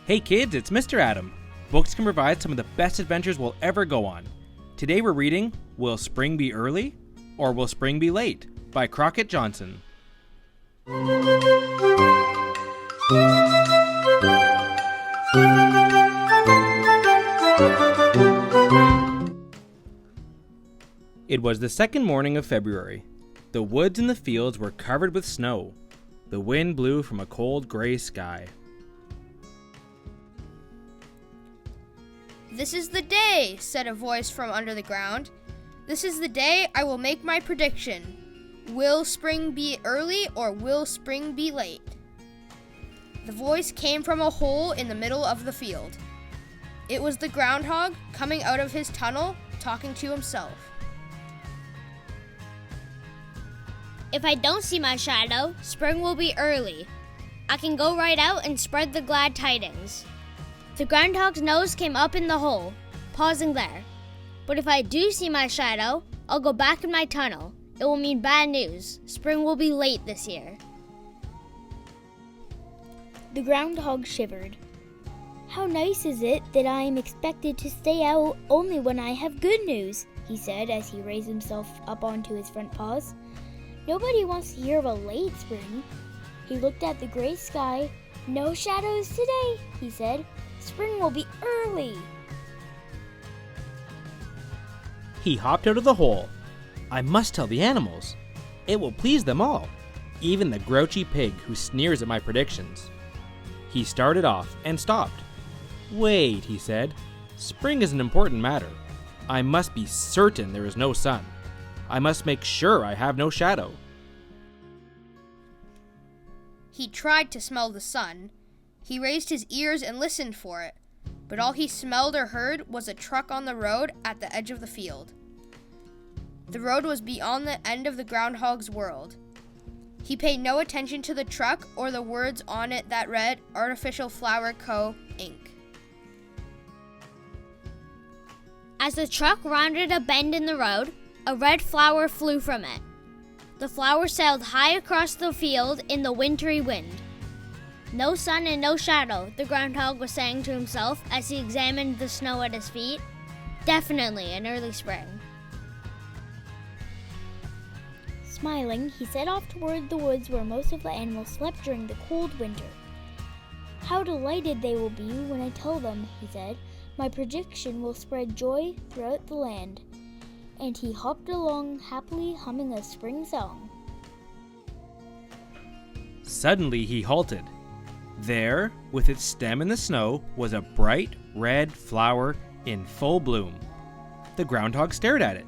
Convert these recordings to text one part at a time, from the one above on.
Hey kids, it's Mr. Adam. Books can provide some of the best adventures we'll ever go on. Today we're reading Will Spring Be Early or Will Spring Be Late by Crockett Johnson. It was the second morning of February. The woods and the fields were covered with snow. The wind blew from a cold gray sky. "This is the day," said a voice from under the ground. "This is the day I will make my prediction. Will spring be early or will spring be late?" The voice came from a hole in the middle of the field. It was the groundhog coming out of his tunnel, talking to himself. "If I don't see my shadow, spring will be early. I can go right out and spread the glad tidings." The groundhog's nose came up in the hole, pausing there. "But if I do see my shadow, I'll go back in my tunnel. It will mean bad news. Spring will be late this year." The groundhog shivered. "How nice is it that I am expected to stay out only when I have good news," he said as he raised himself up onto his front paws. "Nobody wants to hear of a late spring." He looked at the gray sky. "No shadows today," he said. "Spring will be early." He hopped out of the hole. "I must tell the animals. It will please them all, even the grouchy pig who sneers at my predictions." He started off and stopped. "Wait," he said. "Spring is an important matter. I must be certain there is no sun. I must make sure I have no shadow." He tried to smell the sun. He raised his ears and listened for it, but all he smelled or heard was a truck on the road at the edge of the field. The road was beyond the end of the groundhog's world. He paid no attention to the truck or the words on it that read Artificial Flower Co. Inc. As the truck rounded a bend in the road, a red flower flew from it. The flower sailed high across the field in the wintry wind. "No sun and no shadow," the groundhog was saying to himself as he examined the snow at his feet. "Definitely an early spring." Smiling, he set off toward the woods where most of the animals slept during the cold winter. "How delighted they will be when I tell them," he said. "My prediction will spread joy throughout the land." And he hopped along happily humming a spring song. Suddenly he halted. There, with its stem in the snow, was a bright red flower in full bloom. The groundhog stared at it.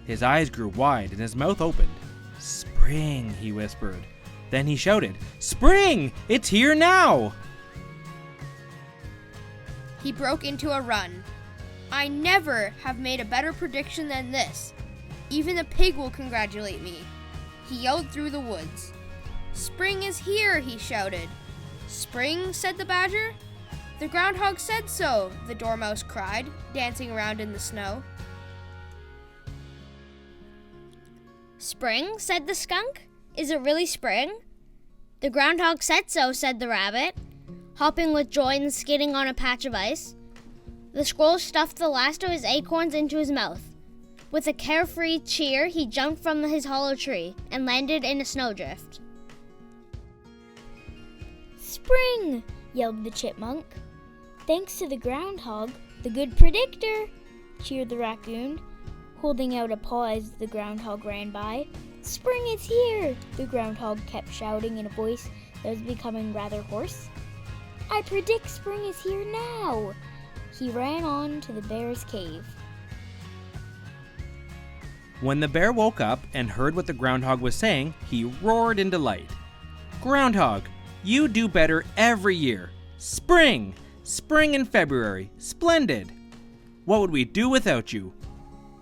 His eyes grew wide and his mouth opened. "Spring," he whispered. Then he shouted, "Spring! It's here now!" He broke into a run. "I never have made a better prediction than this. Even the pig will congratulate me." He yelled through the woods. "Spring is here," he shouted. "Spring?" said the badger. "The groundhog said so," the dormouse cried, dancing around in the snow. "Spring?" said the skunk. "Is it really spring?" "The groundhog said so," said the rabbit, hopping with joy and skidding on a patch of ice. The squirrel stuffed the last of his acorns into his mouth. With a carefree cheer, he jumped from his hollow tree and landed in a snowdrift. "Spring!" yelled the chipmunk. "Thanks to the groundhog, the good predictor," cheered the raccoon, holding out a paw as the groundhog ran by. "Spring is here!" the groundhog kept shouting in a voice that was becoming rather hoarse. "I predict spring is here now!" He ran on to the bear's cave. When the bear woke up and heard what the groundhog was saying, he roared in delight. "Groundhog, you do better every year. Spring! Spring in February. Splendid! What would we do without you?"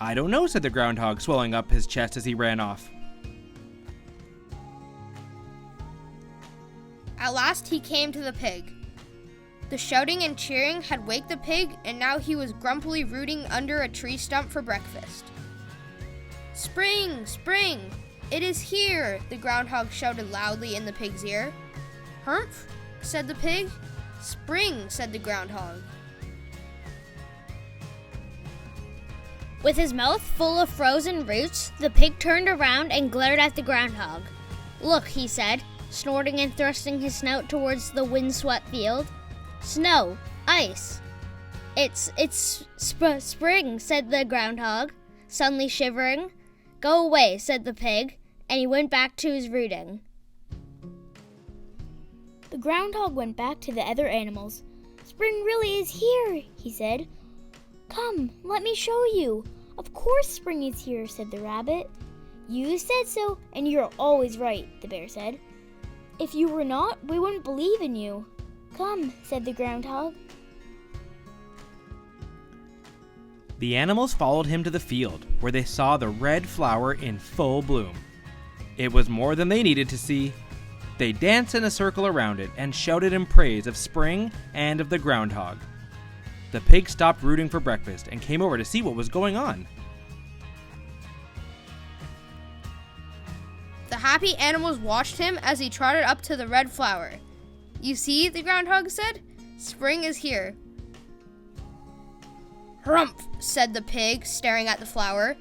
"I don't know," said the groundhog, swelling up his chest as he ran off. At last he came to the pig. The shouting and cheering had waked the pig, and now he was grumpily rooting under a tree stump for breakfast. "Spring! Spring! It is here!" the groundhog shouted loudly in the pig's ear. "Humph," said the pig. "Spring," said the groundhog. With his mouth full of frozen roots, the pig turned around and glared at the groundhog. "Look," he said, snorting and thrusting his snout towards the windswept field. "Snow, ice." It's spring," said the groundhog, suddenly shivering. "Go away," said the pig, and he went back to his rooting. The groundhog went back to the other animals. "Spring really is here," he said. "Come, let me show you. Of course spring is here," said the rabbit. "You said so, and you're always right," the bear said. "If you were not, we wouldn't believe in you." "Come," said the groundhog. The animals followed him to the field, where they saw the red flower in full bloom. It was more than they needed to see. They danced in a circle around it and shouted in praise of spring and of the groundhog. The pig stopped rooting for breakfast and came over to see what was going on. The happy animals watched him as he trotted up to the red flower. "You see," the groundhog said, "spring is here." "Hrumph," said the pig, staring at the flower.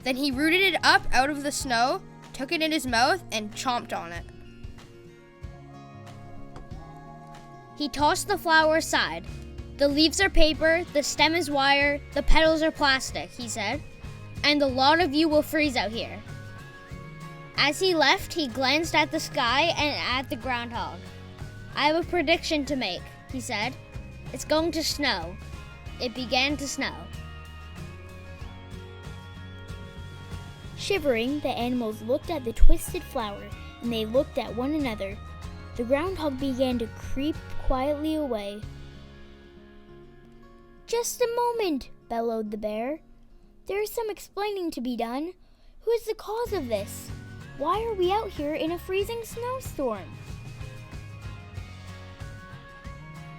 Then he rooted it up out of the snow, took it in his mouth, and chomped on it. He tossed the flower aside. "The leaves are paper, the stem is wire, the petals are plastic," he said, "and a lot of you will freeze out here." As he left, he glanced at the sky and at the groundhog. "I have a prediction to make," he said. "It's going to snow." It began to snow. Shivering, the animals looked at the twisted flower, and they looked at one another. The groundhog began to creep quietly away. "Just a moment," bellowed the bear. "There is some explaining to be done. Who is the cause of this? Why are we out here in a freezing snowstorm?"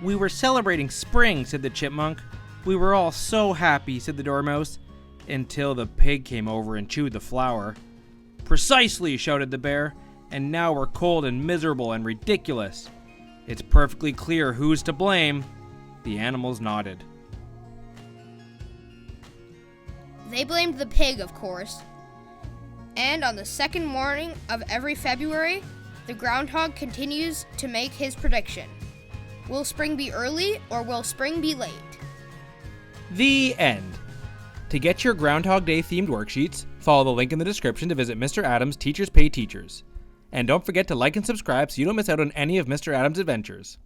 "We were celebrating spring," said the chipmunk. "We were all so happy," said the dormouse, "until the pig came over and chewed the flower." "Precisely," shouted the bear, "and now we're cold and miserable and ridiculous. It's perfectly clear who's to blame." The animals nodded. They blamed the pig, of course. And on the second morning of every February, the groundhog continues to make his prediction. Will spring be early or will spring be late? The end. To get your Groundhog Day themed worksheets, follow the link in the description to visit Mr. Adams' Teachers Pay Teachers. And don't forget to like and subscribe so you don't miss out on any of Mr. Adams' adventures.